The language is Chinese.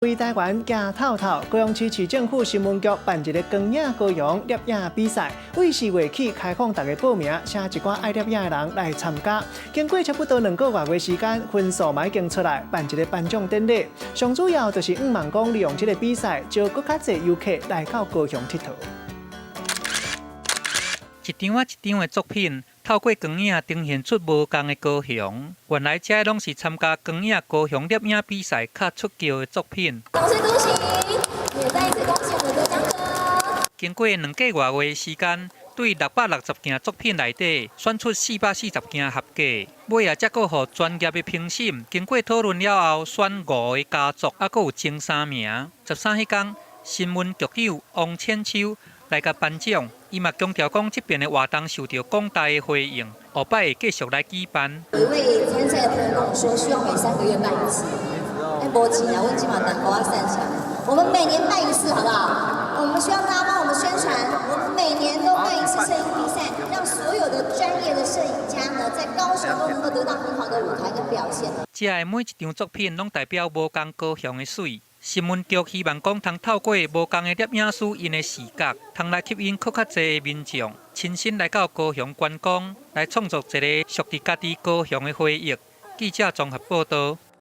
为台湾行透透，高雄市市政府新闻局办一个光影高雄摄影比赛，为4月起开放大家报名，请一寡爱摄影的人来参加。经过差不多2个月的时间，分数嘛已经出来，办一个颁奖典礼。上主要就是希望讲利用这个比赛，招更较侪游客来到高雄佚佗。一张一张的作品，透过光影呈现出无同的高雄。原来这拢是参加光影高雄摄影比赛较出叫的作品。掌声恭喜！也再一次恭喜我们的江哥。经过2个月的时间，对660件作品内底选出440件合格。尾啊，才阁予专业的评审经过讨论了后，选5个佳作，还阁有前3名。13迄天，新闻局长王千秋来甲颁奖。伊嘛强调讲，这边的活动受到广大的回应，后摆会继续来举办。有一位参赛的朋友跟我说，希望每3个月办一次。没钱啊，我今晚等我要散场。我们每年办一次，好不好？我们希望大家帮我们宣传，我们每年都办一次摄影比赛，让所有的专业的摄影家呢，在高雄都能够得到很好的舞台跟表现。这的每一张作品拢代表无同高雄的水。新闻局希望讲，通透过无同的摄影师因的视角，通来吸引更较侪的民众亲身来到高雄观光，来创造一个属于家己高雄的回忆。记者综合报道。